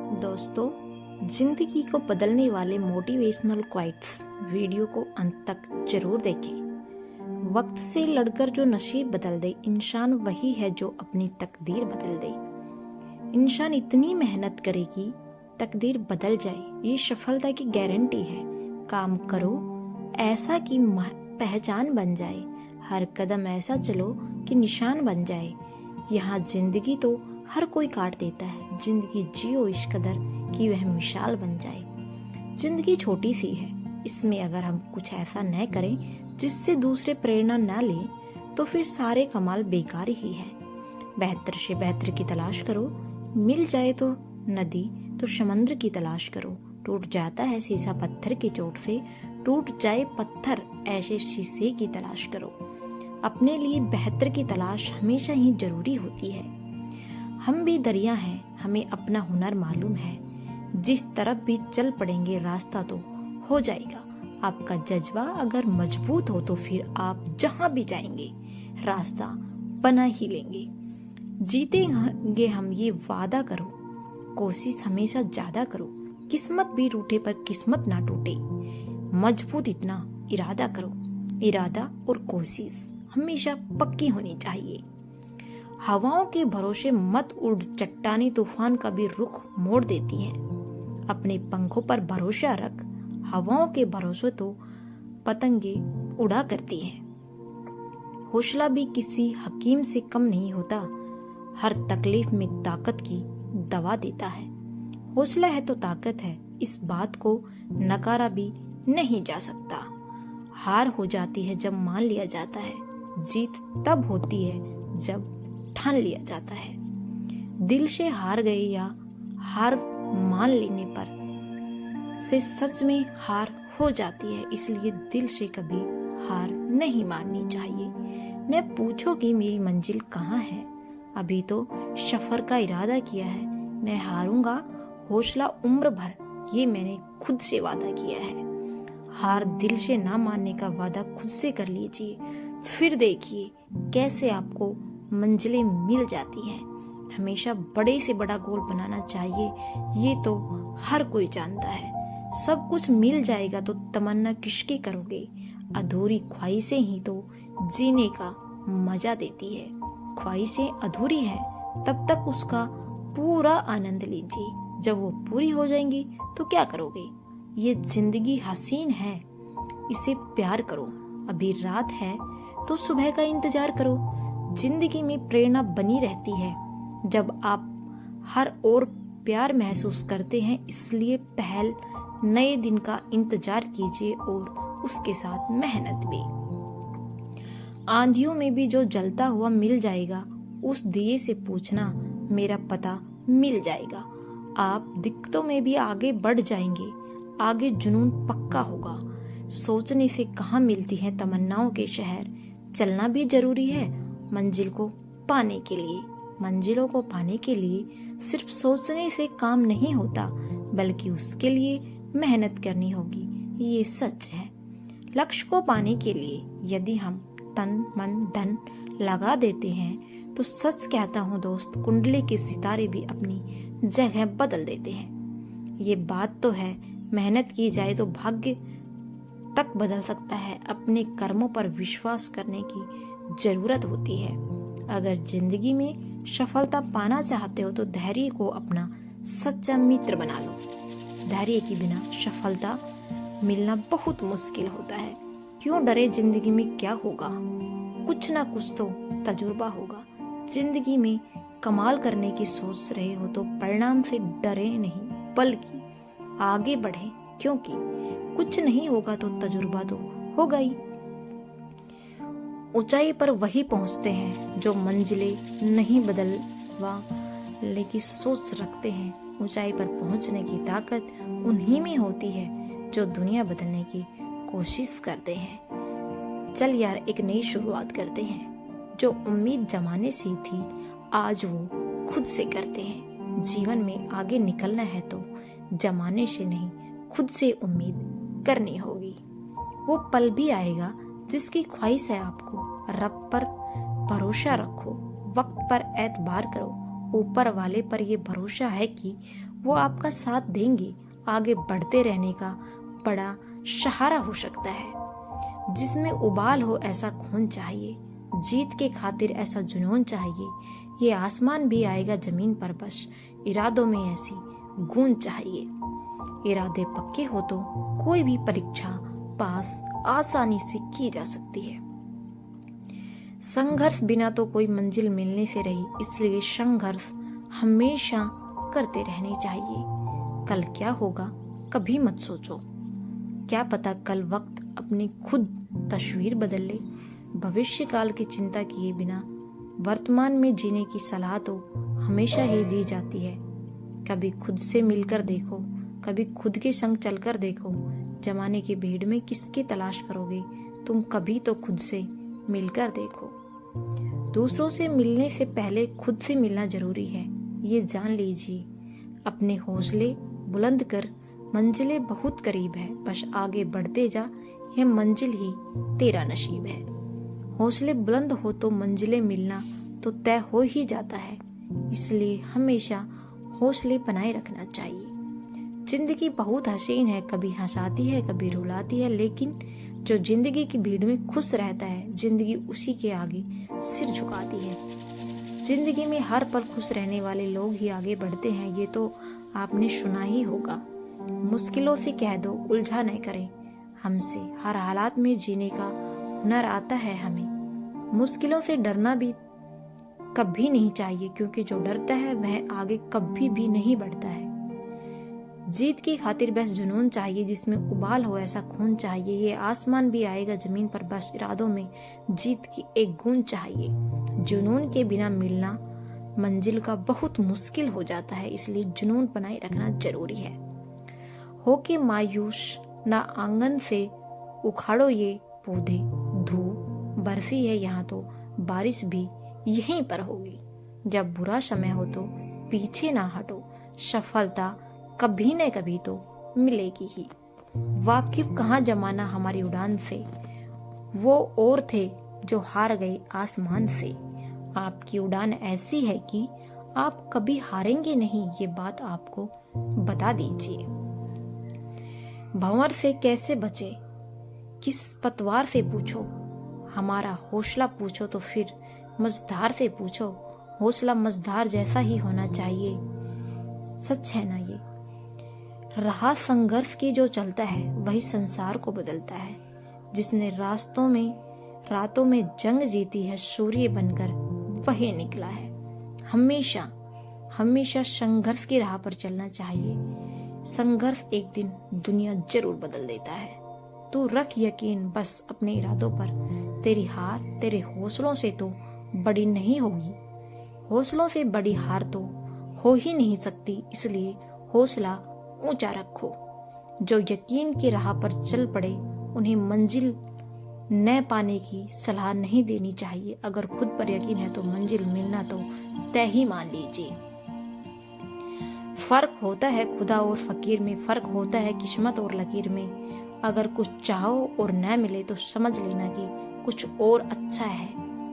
दोस्तों, जिंदगी को बदलने वाले मोटिवेशनल क्वाइट्स वीडियो को अंत तक जरूर देखें। वक्त से लड़कर जो नसीब बदल दे, इंसान वही है जो अपनी तकदीर बदल दे। इंसान इतनी मेहनत करेगी, तकदीर बदल जाए, ये सफलता की गारंटी है। काम करो ऐसा कि पहचान बन जाए, हर कदम ऐसा चलो कि निशान बन जाए। यहाँ जिंदगी तो हर कोई काट देता है, जिंदगी जियो इस कदर कि वह मिसाल बन जाए। जिंदगी छोटी सी है, इसमें अगर हम कुछ ऐसा न करें जिससे दूसरे प्रेरणा न लें, तो फिर सारे कमाल बेकार ही है। बेहतर से बेहतर की तलाश करो, मिल जाए तो नदी तो समंदर की तलाश करो। टूट जाता है शीशा पत्थर की चोट से, टूट जाए पत्थर ऐसे शीशे की तलाश करो। अपने लिए बेहतर की तलाश हमेशा ही जरूरी होती है। हम भी दरिया हैं, हमें अपना हुनर मालूम है। जिस तरफ भी चल पड़ेंगे रास्ता तो हो जाएगा। आपका जज्बा अगर मजबूत हो तो फिर आप जहां भी जाएंगे रास्ता बना ही लेंगे। जीतेंगे हम ये वादा करो, कोशिश हमेशा ज्यादा करो। किस्मत भी रूठे पर किस्मत ना टूटे, मजबूत इतना इरादा करो। इरादा और कोशिश हमेशा पक्की होनी चाहिए। हवाओं के भरोसे मत उड़, चट्टानी तूफान का भी रुख मोड़ देती हैं। अपने पंखों पर भरोसा रख, हवाओं के भरोसे तो पतंगे उड़ा करती हैं। हौसला भी किसी हकीम से कम नहीं होता, हर तकलीफ में ताकत की दवा देता है। हौसला है तो ताकत है, इस बात को नकारा भी नहीं जा सकता। हार हो जाती है जब मान लिया जाता है, जीत तब होती है जब ठान लिया जाता है। दिल से हार गए या हार मान लेने पर से सच में हार हो जाती है, इसलिए दिल से कभी हार नहीं माननी चाहिए। न पूछो कि मेरी मंजिल कहाँ है, अभी तो सफर का इरादा किया है। न हारूंगा हौसला उम्र भर, ये मैंने खुद से वादा किया है। हार दिल से ना मानने का वादा खुद से कर लीजिए, फिर देखिए कैसे आपको मंजिलें मिल जाती हैं। हमेशा बड़े से बड़ा गोल बनाना चाहिए, ये तो हर कोई जानता है। सब कुछ मिल जाएगा तो तमन्ना किसकी करोगे। अधूरी ख्वाहिशें ही तो जीने का मजा देती है। ख्वाहिशें अधूरी है तब तक उसका पूरा आनंद लीजिए, जब वो पूरी हो जाएंगी तो क्या करोगे। ये जिंदगी हसीन है, इसे प्यार करो। अभी रात है तो सुबह का इंतजार करो। जिंदगी में प्रेरणा बनी रहती है जब आप हर ओर प्यार महसूस करते हैं, इसलिए पहल नए दिन का इंतजार कीजिए और उसके साथ मेहनत भी। आंधियों में भी जो जलता हुआ मिल जाएगा, उस दिए से पूछना मेरा पता मिल जाएगा। आप दिक्कतों में भी आगे बढ़ जाएंगे, आगे जुनून पक्का होगा। सोचने से कहाँ मिलती है तमन्नाओं के शहर, चलना भी जरूरी है मंजिल को पाने के लिए। मंजिलों को पाने के लिए सिर्फ सोचने से काम नहीं होता, बल्कि उसके लिए मेहनत करनी होगी, ये सच है। लक्ष्य को पाने के लिए यदि हम तन मन धन लगा देते हैं तो सच कहता हूँ दोस्त, कुंडली के सितारे भी अपनी जगह बदल देते हैं। ये बात तो है, मेहनत की जाए तो भाग्य तक बदल सकता है। अपने कर्मों पर विश्वास करने की जरूरत होती है। अगर जिंदगी में सफलता पाना चाहते हो तो धैर्य को अपना सच्चा मित्र बना लो। धैर्य के बिना सफलता मिलना बहुत मुश्किल होता है। क्यों डरे, जिंदगी में क्या होगा, कुछ ना कुछ तो तजुर्बा होगा। जिंदगी में कमाल करने की सोच रहे हो तो परिणाम से डरे नहीं, बल्कि आगे बढ़े, क्योंकि कुछ नहीं होगा तो तजुर्बा तो होगा ही। ऊंचाई पर वही पहुंचते हैं जो मंजिलें नहीं बदलवा की सोच रखते हैं। ऊंचाई पर पहुंचने की ताकत उन्हीं में होती है जो दुनिया बदलने की कोशिश करते हैं। चल यार, एक नई शुरुआत करते हैं। जो उम्मीद जमाने से थी आज वो खुद से करते हैं। जीवन में आगे निकलना है तो जमाने से नहीं, खुद से उम्मीद करनी होगी। वो पल भी आएगा जिसकी ख्वाहिश है आपको। रब पर भरोसा रखो, वक्त पर एतबार करो। ऊपर वाले पर ये भरोसा है कि वो आपका साथ देंगे। आगे बढ़ते रहने का बड़ा सहारा हो सकता है। जिसमें उबाल हो ऐसा खून चाहिए, जीत के खातिर ऐसा जुनून चाहिए। ये आसमान भी आएगा जमीन पर, बस इरादों में ऐसी गूंज चाहिए। इरादे पक्के हो तो कोई भी परीक्षा पास आसानी से की जा सकती है। संघर्ष बिना तो कोई मंजिल मिलने से रही, इसलिए संघर्ष हमेशा करते रहने चाहिए। कल क्या होगा कभी मत सोचो, क्या पता कल वक्त अपनी खुद तस्वीर बदल ले। भविष्य काल की चिंता किए बिना वर्तमान में जीने की सलाह तो हमेशा ही दी जाती है। कभी खुद से मिलकर देखो, कभी खुद के संग चलकर देखो। जमाने की भीड़ में किसकी तलाश करोगे, तुम कभी तो खुद से मिलकर देखो। दूसरों से मिलने से पहले खुद से मिलना जरूरी है, ये जान लीजिए। अपने हौसले बुलंद कर, मंजिलें बहुत करीब है, बस आगे बढ़ते जा, यह मंजिल ही तेरा नसीब है। हौसले बुलंद हो तो मंजिलें मिलना तो तय हो ही जाता है, इसलिए हमेशा हौसले बनाए रखना चाहिए। जिंदगी बहुत हसीन है, कभी हंसाती है कभी रुलाती है, लेकिन जो जिंदगी की भीड़ में खुश रहता है, जिंदगी उसी के आगे सिर झुकाती है। जिंदगी में हर पल खुश रहने वाले लोग ही आगे बढ़ते हैं, ये तो आपने सुना ही होगा। मुश्किलों से कह दो उलझा न करें हमसे, हर हालात में जीने का हुनर आता है हमें। मुश्किलों से डरना भी कभी नहीं चाहिए, क्योंकि जो डरता है वह आगे कभी भी नहीं बढ़ता है। जीत की खातिर बस जुनून चाहिए, जिसमें उबाल हो ऐसा खून चाहिए। ये आसमान भी आएगा जमीन पर, बस इरादों में जीत की एक गूंज चाहिए। जुनून के बिना मिलना मंजिल का बहुत मुश्किल हो जाता है, इसलिए जुनून बनाए रखना जरूरी है। हो के मायूस ना आंगन से उखाड़ो ये पौधे, धूप बरसी है यहाँ तो बारिश भी यहीं पर होगी। जब बुरा समय हो तो पीछे ना हटो, सफलता कभी न कभी तो मिलेगी ही। वाकिफ कहाँ जमाना हमारी उड़ान से, वो और थे जो हार गए आसमान से। आपकी उड़ान ऐसी है कि आप कभी हारेंगे नहीं, ये बात आपको बता दीजिए। भंवर से कैसे बचे, किस पतवार से पूछो। हमारा हौसला पूछो तो फिर मझधार से पूछो। हौसला मझधार जैसा ही होना चाहिए, सच है ना ये। राह संघर्ष की जो चलता है वही संसार को बदलता है। जिसने रातों में जंग जीती है, सूर्य बनकर वही निकला है। हमेशा संघर्ष की राह पर चलना चाहिए। संघर्ष एक दिन दुनिया जरूर बदल देता है। तू रख यकीन बस अपने इरादों पर। तेरी हार तेरे हौसलों से तो बड़ी नहीं होगी, हौसलों से बड़ी हार तो हो ही नहीं सकती, इसलिए हौसला ऊंचा रखो। जो यकीन की राह पर चल पड़े उन्हें मंजिल न पाने की सलाह नहीं देनी चाहिए। अगर खुद पर यकीन है तो मंजिल मिलना तो तय ही मान लीजिए। फर्क होता है खुदा और फकीर में, फर्क होता है किस्मत और लकीर में। अगर कुछ चाहो और न मिले तो समझ लेना कि कुछ और अच्छा है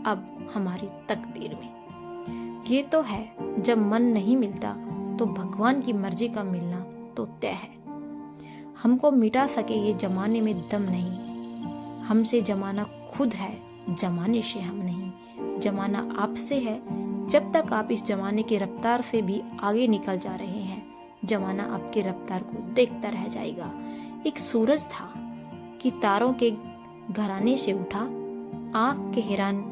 अब हमारी तकदीर में। ये तो है जब मन नहीं मिलता तो भगवान की मर्जी का मिलना तो तय है। हमको मिटा सके ये जमाने में दम नहीं, हमसे जमाना खुद है, जमाने से हम नहीं। जमाना आपसे है, जब तक आप इस जमाने की रफ्तार से भी आगे निकल जा रहे हैं, जमाना आपकी रफ्तार को देखता रह जाएगा। एक सूरज था कि तारों के घराने से उठा, आंख के हैरान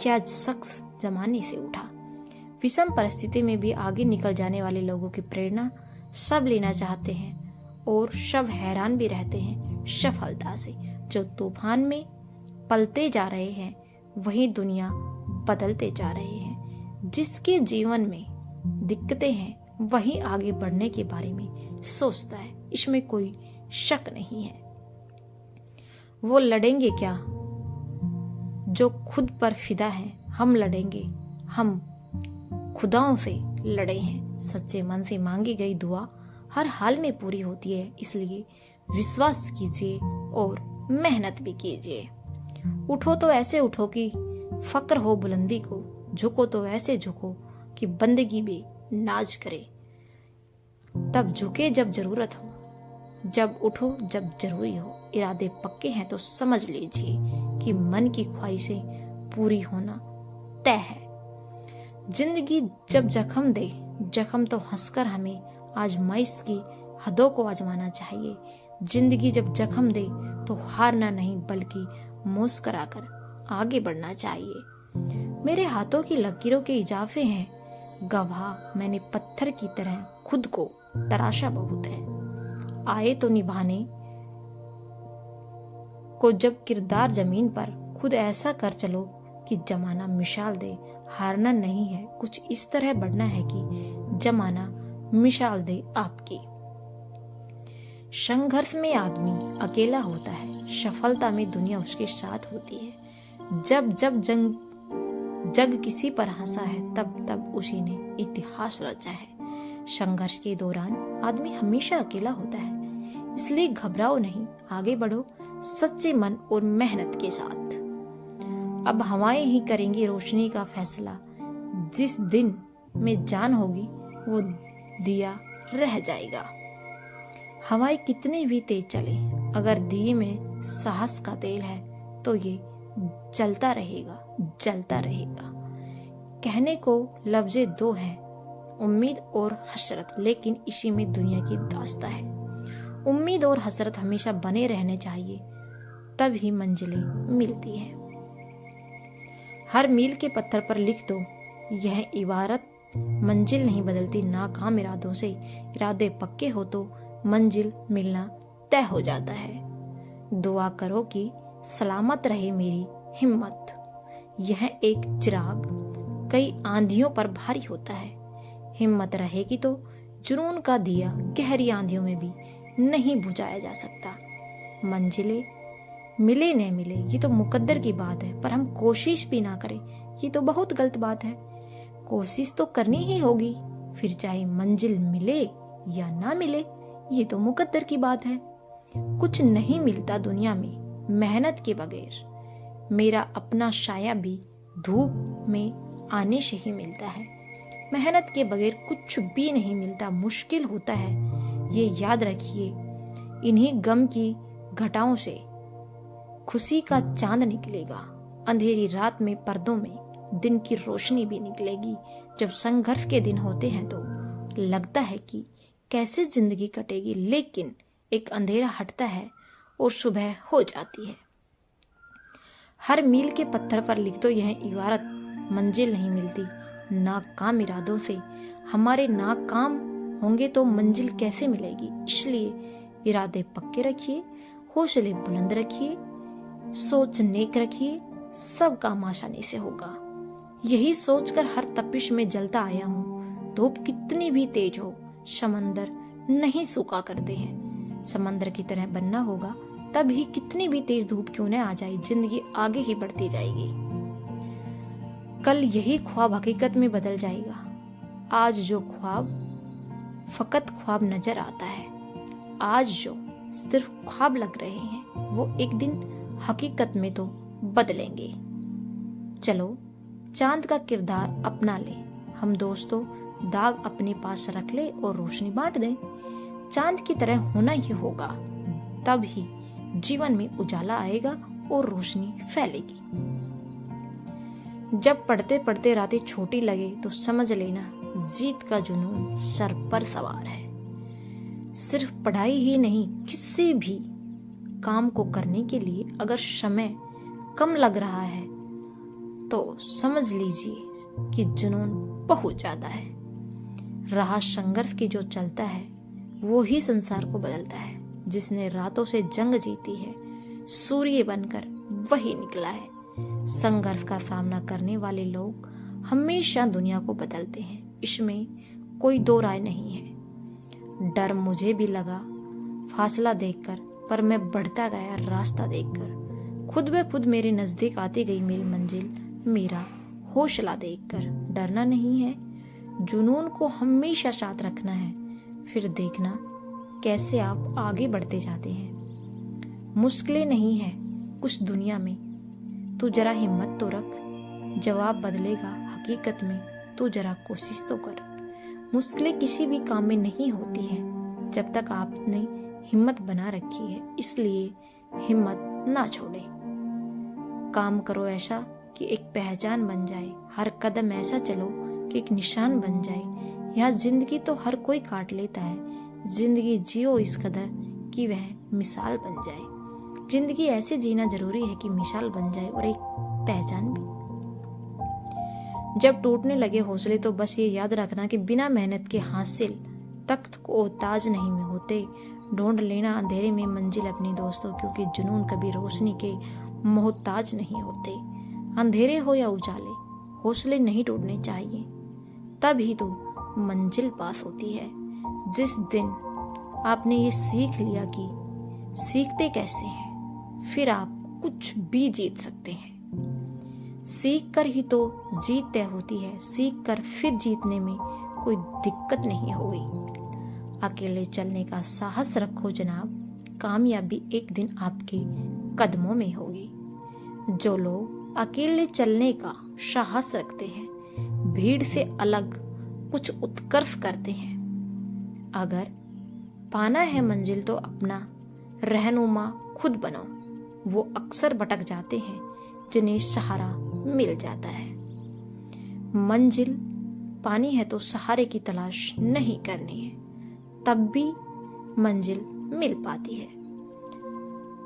क्या शख्स जमाने से उठा। विषम परिस्थिति में भी आगे निकल जाने वाले लोगों की प्रेरणा सब लेना चाहते हैं और सब हैरान भी रहते हैं सफलता से। जो तूफान में पलते जा रहे हैं वही दुनिया बदलते जा रहे हैं। जिसके जीवन में दिक्कतें हैं वही आगे बढ़ने के बारे में सोचता है, इसमें कोई शक नहीं है। वो लड़ेंगे क्या जो खुद पर फिदा है, हम लड़ेंगे, हम खुदाओं से लड़े हैं। सच्चे मन से मांगी गई दुआ हर हाल में पूरी होती है, इसलिए विश्वास कीजिए और मेहनत भी कीजिए। उठो तो ऐसे उठो कि फक्र हो बुलंदी को, झुको तो ऐसे झुको कि बंदगी भी नाज करे। तब झुके जब जरूरत हो, जब उठो जब जरूरी हो। इरादे पक्के हैं तो समझ लीजिए कि मन की ख्वाहिशें पूरी होना तय है। जिंदगी जब जख्म दे, जख्म तो हंसकर हमें आजमाइश की हदों को आजमाना चाहिए। जिंदगी जब जख्म दे तो हारना नहीं बल्कि मुस्कुराकर आगे बढ़ना चाहिए। मेरे हाथों की लकीरों के इजाफे हैं, गवाह मैंने पत्थर की तरह खुद को तराशा बहुत है। आए तो निभाने को जब किरदार जमीन पर, खुद ऐसा कर चलो कि जमाना मिसाल दे। हारना नहीं है, कुछ इस तरह बढ़ना है कि जमाना मिसाल दे आपकी। संघर्ष में आदमी अकेला होता है, सफलता में दुनिया उसके साथ होती है। जब जब जग किसी पर हंसा है, तब तब उसी ने इतिहास रचा है। संघर्ष के दौरान आदमी हमेशा अकेला होता है, इसलिए घबराओ नहीं, आगे बढ़ो सच्चे मन और मेहनत के साथ। अब हवाएं ही करेंगी रोशनी का फैसला। जिस दिन में जान होगी वो दिया रह जाएगा। हवाएं कितनी भी तेज चले, अगर दिए में साहस का तेल है तो ये जलता रहेगा, जलता रहेगा। कहने को लफ्ज़े दो हैं, उम्मीद और हसरत, लेकिन इसी में दुनिया की दास्तां है। उम्मीद और हसरत हमेशा बने रहने चाहिए, तब ही मंजिलें मिलती हैं। हर मील के पत्थर पर लिख दो यह इबारत, मंजिल नहीं बदलती नाकाम इरादों से। इरादे पक्के हो तो मंजिल मिलना तय हो जाता है। दुआ करो कि सलामत रहे मेरी हिम्मत। यह एक चिराग कई आंधियों पर भारी होता है। हिम्मत रहेगी तो जुनून का दिया गहरी आंधियों में भी नहीं बुझाया जा सकता। मंजिलें मिले न मिले ये तो मुकद्दर की बात है, पर हम कोशिश भी ना करें ये तो बहुत गलत बात है। कोशिश तो करनी ही होगी, फिर चाहे मंजिल मिले या ना मिले ये तो मुकद्दर की बात है। कुछ नहीं मिलता दुनिया में मेहनत के बगैर। मेरा अपना साया भी धूप में आने से ही मिलता है। मेहनत के बगैर कुछ भी नहीं मिलता, मुश्किल होता है ये याद रखिए। इन्हीं गम की घटाओं से खुशी का चांद निकलेगा। अंधेरी रात में पर्दों में दिन की रोशनी भी निकलेगी। जब संघर्ष के दिन होते हैं तो लगता है कि कैसे जिंदगी कटेगी, लेकिन एक अंधेरा हटता है और सुबह हो जाती है। हर मील के पत्थर पर लिख दो यह इबारत, मंजिल नहीं मिलती नाकाम इरादों से। हमारे नाकाम होंगे तो मंजिल कैसे मिलेगी। इसलिए इरादे पक्के रखिए, हौसले बुलंद रखिए, सोच नेक रखिए, सब काम आसानी से होगा। यही सोचकर हर तपिश में जलता आया हूँ। धूप कितनी भी तेज हो, समंदर नहीं सूखा करते हैं। समंदर की तरह बनना होगा, तभी कितनी भी तेज धूप क्यों न आ जाए, जिंदगी आगे ही बढ़ती जाएगी। कल यही ख्वाब हकीकत में बदल जाएगा। आज जो ख्वाब फकत ख्वाब नजर आता है, आज जो सिर्फ ख्वाब लग रहे हैं, वो एक दिन हकीकत में तो बदलेंगे। चलो चांद का किरदार अपना ले हम दोस्तों, दाग अपने पास रख ले और रोशनी बांट दें। चांद की तरह होना ही होगा, तब ही जीवन में उजाला आएगा और रोशनी फैलेगी। जब पढ़ते पढ़ते रातें छोटी लगे तो समझ लेना जीत का जुनून सर पर सवार है। सिर्फ पढ़ाई ही नहीं, किसी भी काम को करने के लिए अगर समय कम लग रहा है तो समझ लीजिए कि जुनून बहुत ज्यादा है। राह संघर्ष की जो चलता है वो ही संसार को बदलता है। जिसने रातों से जंग जीती है, सूर्य बनकर वही निकला है। संघर्ष का सामना करने वाले लोग हमेशा दुनिया को बदलते हैं, इसमें कोई दो राय नहीं है। डर मुझे भी लगा फासला देखकर, पर मैं बढ़ता गया रास्ता देखकर। खुद ब खुद मेरे नजदीक आती गई मेरी मंजिल, मेरा हौसला देखकर। डरना नहीं है, जुनून को हमेशा साथ रखना है, फिर देखना कैसे आप आगे बढ़ते जाते हैं। मुश्किलें नहीं है कुछ दुनिया में, तू जरा हिम्मत तो रख, जवाब बदलेगा हकीकत में, तू जरा कोशिश तो कर। मुश्किलें किसी भी काम में नहीं होती हैं जब तक आपने हिम्मत बना रखी है, इसलिए हिम्मत ना छोड़े। काम करो ऐसा कि एक पहचान बन जाए, हर कदम ऐसा चलो कि एक निशान बन जाए। यहाँ जिंदगी तो हर कोई काट लेता है, जिंदगी जियो इस कदर कि वह मिसाल बन जाए। जिंदगी ऐसे जीना जरूरी है कि मिसाल बन जाए और एक पहचान भी। जब टूटने लगे हौसले तो बस ये याद रखना कि बिना मेहनत के हासिल तख्त को ताज नहीं में होते। ढूंढ लेना अंधेरे में मंजिल अपनी दोस्तों, क्योंकि जुनून कभी रोशनी के मोहताज नहीं होते। अंधेरे हो या उजाले, हौसले नहीं टूटने चाहिए, तभी तो मंजिल पास होती है। जिस दिन आपने ये सीख लिया कि सीखते कैसे हैं, फिर आप कुछ भी जीत सकते हैं। सीख कर ही तो जीत तय होती है, सीख कर फिर जीतने में कोई दिक्कत नहीं होगी। अकेले चलने का साहस रखो जनाब, कामयाबी एक दिन आपके कदमों में होगी। जो लोग अकेले चलने का साहस रखते हैं, भीड़ से अलग कुछ उत्कर्ष करते हैं। अगर पाना है मंजिल तो अपना रहनुमा खुद बनो। वो अक्सर भटक जाते हैं जिन्हें सहारा मिल जाता है। मंजिल पानी है तो सहारे की तलाश नहीं करनी है, तब भी मंजिल मिल पाती है।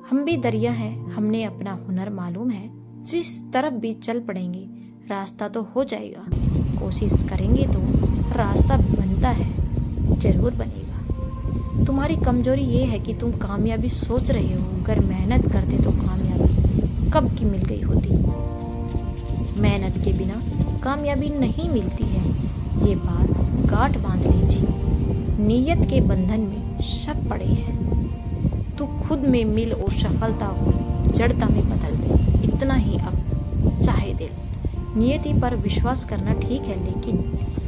हम भी दरिया हैं, हमने अपना हुनर मालूम है। जिस तरफ भी चल पड़ेंगे रास्ता तो हो जाएगा। कोशिश करेंगे तो रास्ता बनता है, जरूर बनेगा। तुम्हारी कमजोरी ये है कि तुम कामयाबी सोच रहे हो। अगर मेहनत करते तो कामयाबी कब की मिल गई होती। मेहनत के बिना कामयाबी नहीं मिलती है, ये बात गांठ बांध लीजिए। नीयत के बंधन में शक पड़े हैं। तू खुद में मिल और सफलता को जड़ता में बदल दे, इतना ही अब चाहे दिल। नियति पर विश्वास करना ठीक है, लेकिन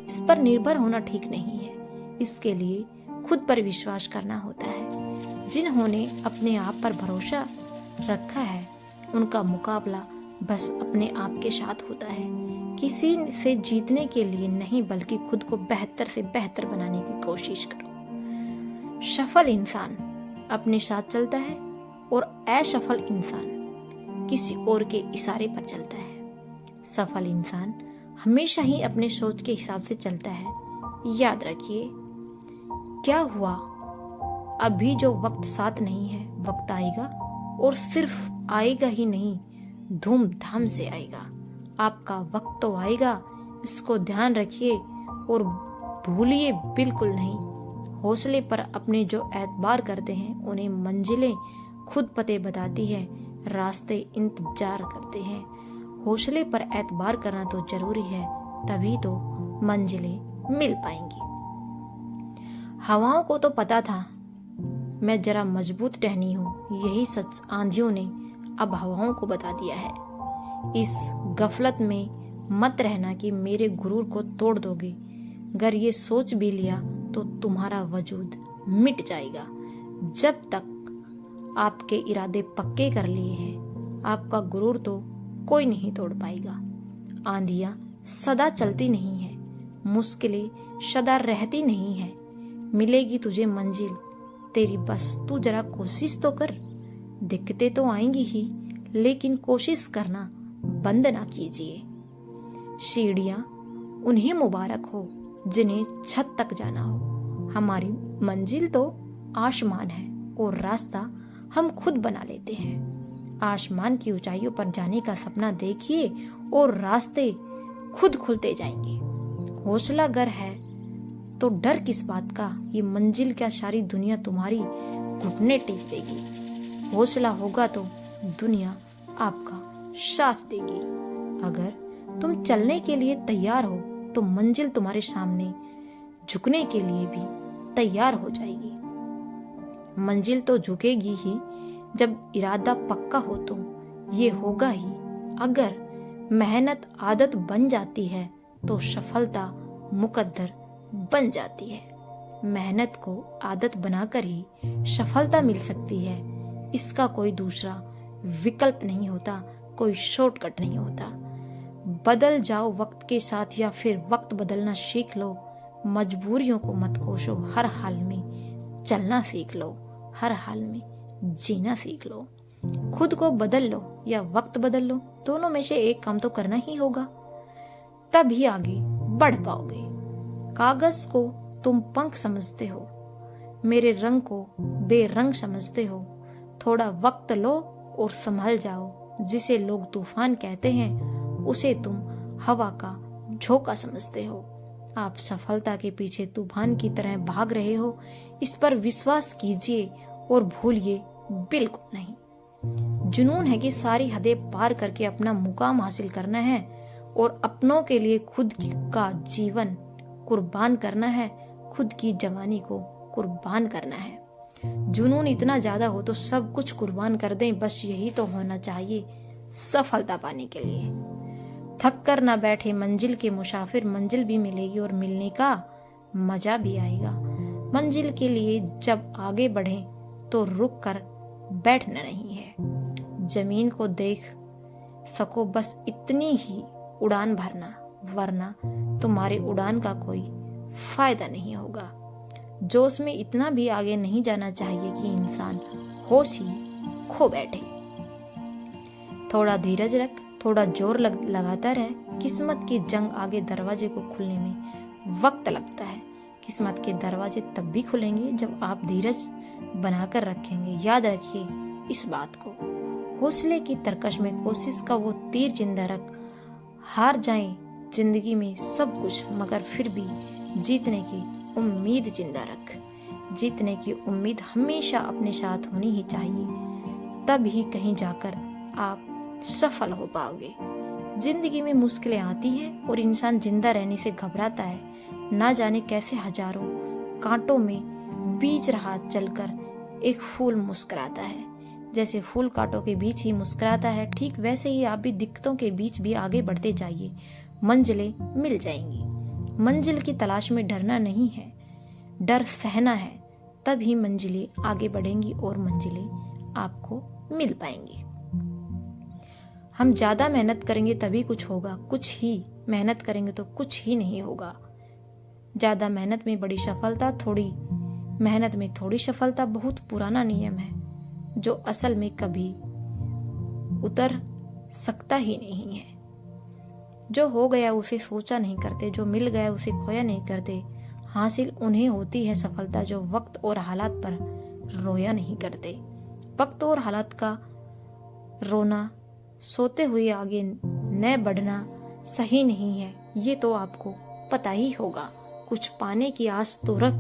इस पर निर्भर होना ठीक नहीं है। इसके लिए खुद पर विश्वास करना होता है। जिन्होंने अपने आप पर भरोसा रखा है, उनका मुकाबला बस अपने आप के साथ होता है। किसी से जीतने के लिए नहीं, बल्कि खुद को बेहतर से बेहतर बनाने की कोशिश करो। सफल इंसान अपने साथ चलता है और असफल इंसान किसी और के इशारे पर चलता है। सफल इंसान हमेशा ही अपने सोच के हिसाब से चलता है। याद रखिए, क्या हुआ अभी जो वक्त साथ नहीं है, वक्त आएगा और सिर्फ आएगा ही नहीं, धूमधाम से आएगा। आपका वक्त तो आएगा, इसको ध्यान रखिए और भूलिए बिल्कुल नहीं। हौसले पर अपने जो एतबार करते हैं, उन्हें मंजिलें खुद पते बताती है, रास्ते इंतजार करते हैं। हौसले पर एतबार करना तो जरूरी है, तभी तो मंजिलें मिल पाएंगी। हवाओं को तो पता था मैं जरा मजबूत टहनी हूँ, यही सच आंधियों ने अब हवाओं को बता दिया है। इस गफलत में मत रहना कि मेरे गुरूर को तोड़ दोगे। अगर ये सोच भी लिया तो तुम्हारा वजूद मिट जाएगा। जब तक आपके इरादे पक्के कर लिए हैं, आपका गुरूर तो कोई नहीं तोड़ पाएगा। आंधियां सदा चलती नहीं है, मुश्किलें सदा रहती नहीं है। मिलेगी तुझे मंजिल तेरी, बस तू जरा कोशिश तो कर। दिक्कतें तो आएंगी ही, लेकिन कोशिश करना बंद ना कीजिए। सीढ़ियां उन्हें मुबारक हो जिन्हें छत तक जाना हो। हमारी मंजिल तो आसमान है और रास्ता हम खुद बना लेते हैं। आसमान की ऊंचाइयों पर जाने का सपना देखिए और रास्ते खुद खुलते जाएंगे। हौसला अगर है तो डर किस बात का, ये मंजिल क्या सारी दुनिया तुम्हारी घुटने टेक देगी। हौसला होगा तो दुनिया आपका साथ देगी। अगर तुम चलने के लिए तैयार हो तो मंजिल तुम्हारे सामने झुकने के लिए भी तैयार हो जाएगी। मंजिल तो झुकेगी ही जब इरादा पक्का हो, तो ये होगा ही। अगर मेहनत आदत बन जाती है तो सफलता मुकद्दर बन जाती है। मेहनत को आदत बनाकर ही सफलता मिल सकती है। इसका कोई दूसरा विकल्प नहीं होता, कोई शॉर्टकट नहीं होता। बदल जाओ वक्त के साथ या फिर वक्त बदलना सीख लो। मजबूरियों को मत कोसो, हर हाल में चलना सीख लो, हर हाल में जीना सीख लो। खुद को बदल लो या वक्त बदल लो, दोनों में से एक काम तो करना ही होगा, तभी आगे बढ़ पाओगे। कागज को तुम पंख समझते हो, मेरे रंग को बेरंग समझते हो। थोड़ा वक्त लो और संभल जाओ, जिसे लोग तूफान कहते हैं उसे तुम हवा का झोंका समझते हो। आप सफलता के पीछे तूफान की तरह भाग रहे हो, इस पर विश्वास कीजिए और भूलिए बिल्कुल नहीं। जुनून है कि सारी हदें पार करके अपना मुकाम हासिल करना है और अपनों के लिए खुद का जीवन कुर्बान करना है, खुद की जवानी को कुर्बान करना है। जुनून इतना ज्यादा हो तो सब कुछ कुर्बान कर दें, बस यही तो होना चाहिए सफलता पाने के लिए। थक कर ना बैठे मंजिल के मुसाफिर, मंजिल भी मिलेगी और मिलने का मजा भी आएगा। मंजिल के लिए जब आगे बढ़े तो रुक कर बैठना नहीं है। जमीन को देख सको बस इतनी ही उड़ान भरना, वरना तुम्हारी उड़ान का कोई फायदा नहीं होगा। जोश में इतना भी आगे नहीं जाना चाहिए कि इंसान होश ही खो बैठे। थोड़ा धीरज रख, थोड़ा जोर लगाता रहे। किस्मत की जंग आगे दरवाजे को खुलने में वक्त लगता है। किस्मत के दरवाजे तब भी खुलेंगे जब आप धीरज बनाकर रखेंगे। याद रखिए इस बात को। हौसले की तरकश में कोशिश का वो तीर जिंदा रख। हार जाए जिंदगी में सब कुछ, मगर फिर भी जीतने की उम्मीद जिंदा रख। जीतने की उम्मीद हमेशा अपने साथ होनी ही चाहिए, तब ही कहीं जाकर आप सफल हो पाओगे। जिंदगी में मुश्किलें आती हैं और इंसान जिंदा रहने से घबराता है। ना जाने कैसे हजारों कांटों में बीच राह चलकर एक फूल मुस्कुराता है। जैसे फूल कांटों के बीच ही मुस्कुराता है, ठीक वैसे ही आप भी दिक्कतों के बीच भी आगे बढ़ते जाइए। मंजिलें मिल जाएंगी। मंजिल की तलाश में डरना नहीं है, डर सहना है, तभी मंजिलें आगे बढ़ेंगी और मंजिलें आपको मिल पाएंगी। हम ज्यादा मेहनत करेंगे तभी कुछ होगा, कुछ ही मेहनत करेंगे तो कुछ ही नहीं होगा। ज्यादा मेहनत में बड़ी सफलता, थोड़ी मेहनत में थोड़ी सफलता बहुत पुराना नियम है जो असल में कभी उतर सकता ही नहीं है। जो हो गया उसे सोचा नहीं करते, जो मिल गया उसे खोया नहीं करते। हासिल उन्हें होती है सफलता जो वक्त और हालात पर रोया नहीं करते। वक्त और हालात का रोना, सोते हुए आगे न बढ़ना सही नहीं है, ये तो आपको पता ही होगा। कुछ पाने की आस तो रख,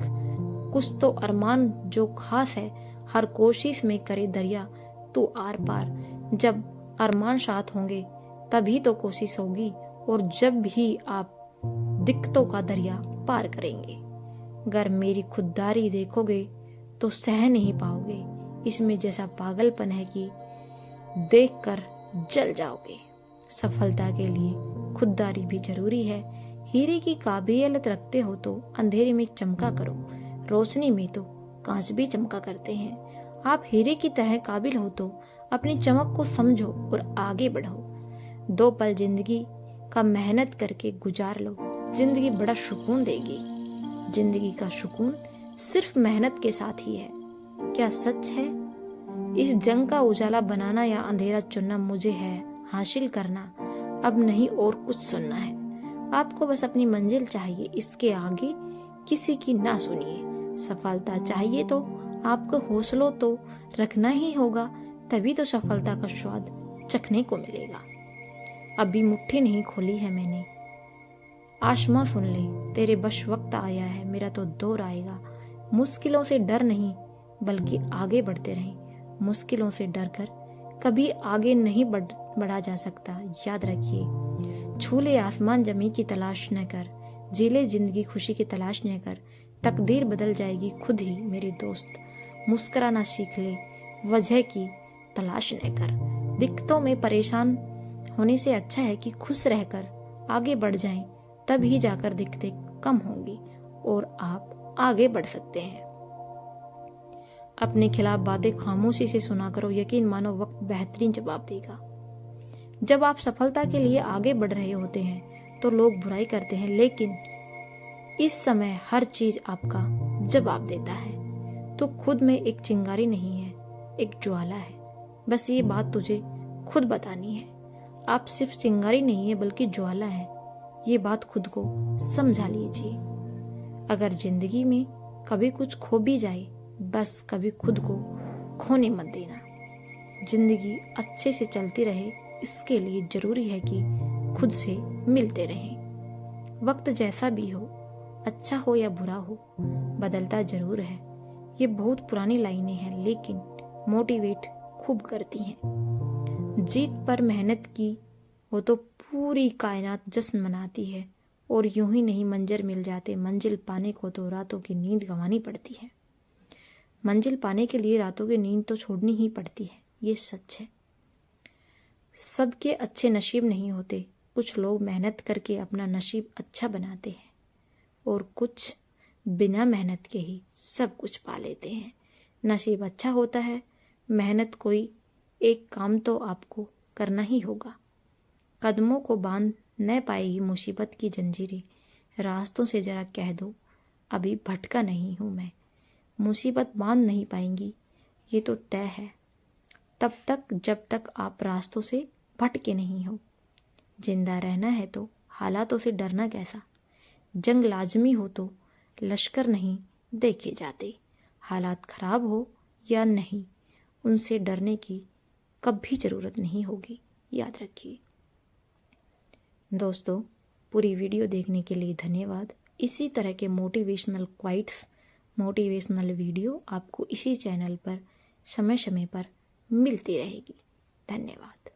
कुछ तो अरमान जो खास है, हर कोशिश में करे दरिया तू आर पार। जब अरमान साथ होंगे तभी तो कोशिश होगी, और जब भी आप दिक्कतों का दरिया पार करेंगे। अगर मेरी खुददारी देखोगे तो सह नहीं पाओगे। इसमें जैसा पागलपन है कि देखकर जल जाओगे। सफलता के लिए खुददारी भी जरूरी है। हीरे की काबिलियत रखते हो तो अंधेरे में चमका करो, रोशनी में तो कांच भी चमका करते हैं। आप हीरे की तरह काबिल हो तो अपनी चमक को समझो और आगे बढ़ो। 2 पल जिंदगी का मेहनत करके गुजार लो, जिंदगी बड़ा सुकून देगी। जिंदगी का सुकून सिर्फ मेहनत के साथ ही है। क्या सच है? इस जंग का उजाला बनाना या अंधेरा चुनना मुझे है हासिल करना, अब नहीं और कुछ सुनना है। आपको बस अपनी मंजिल चाहिए, इसके आगे किसी की ना सुनिए। सफलता चाहिए तो आपको हौसलों तो रखना ही होगा, तभी तो सफलता का स्वाद चखने को मिलेगा। अभी मुट्ठी नहीं खोली है मैंने, आसमां सुन ले, तेरे बस वक्त आया है, मेरा तो दौर आएगा। मुश्किलों से डर नहीं बल्कि आगे बढ़ते रहें। मुश्किलों से डरकर कभी आगे नहीं बढ़ा जा सकता। याद रखिए, छू ले आसमान जमी की तलाश न कर, जी ले जिंदगी खुशी की तलाश न कर। तकदीर बदल जाएगी खुद ही मेरे दोस्त, मुस्कुराना सीख ले, वजह की तलाश न कर। दिक्कतों में परेशान होने से अच्छा है कि खुश रहकर आगे बढ़ जाएं, तब ही जाकर दिक्कतें कम होंगी और आप आगे बढ़ सकते हैं। अपने खिलाफ बातें खामोशी से सुना करो, यकीन मानो वक्त बेहतरीन जवाब देगा। जब आप सफलता के लिए आगे बढ़ रहे होते हैं तो लोग बुराई करते हैं, लेकिन इस समय हर चीज आपका जवाब देता है। तो खुद में एक चिंगारी नहीं है, एक ज्वाला है। बस ये बात तुझे खुद बतानी है। आप सिर्फ चिंगारी नहीं है बल्कि ज्वाला है, ये बात खुद को समझा लीजिए। अगर जिंदगी में कभी कुछ खो भी जाए, बस कभी खुद को खोने मत देना। जिंदगी अच्छे से चलती रहे, इसके लिए जरूरी है कि खुद से मिलते रहें। वक्त जैसा भी हो, अच्छा हो या बुरा हो, बदलता जरूर है। ये बहुत पुरानी लाइनें हैं, लेकिन मोटिवेट खूब करती हैं। जीत पर मेहनत की हो तो पूरी कायनात जश्न मनाती है, और यूं ही नहीं मंजर मिल जाते। मंजिल पाने को तो रातों की नींद गंवानी पड़ती है। मंजिल पाने के लिए रातों की नींद तो छोड़नी ही पड़ती है, ये सच है। सबके अच्छे नसीब नहीं होते। कुछ लोग मेहनत करके अपना नसीब अच्छा बनाते हैं, और कुछ बिना मेहनत के ही सब कुछ पा लेते हैं। नसीब अच्छा होता है, मेहनत कोई एक काम तो आपको करना ही होगा। कदमों को बांध न पाएगी मुसीबत की जंजीरें। रास्तों से जरा कह दो, अभी भटका नहीं हूं मैं। मुसीबत बांध नहीं पाएंगी, ये तो तय है, तब तक जब तक आप रास्तों से भटके नहीं हो। जिंदा रहना है तो हालातों से डरना कैसा। जंग लाजमी हो तो लश्कर नहीं देखे जाते। हालात खराब हो या नहीं, उनसे डरने की कभी ज़रूरत नहीं होगी, याद रखिए। दोस्तों, पूरी वीडियो देखने के लिए धन्यवाद। इसी तरह के मोटिवेशनल क्वाइट्स, मोटिवेशनल वीडियो आपको इसी चैनल पर समय समय पर मिलती रहेगी। धन्यवाद।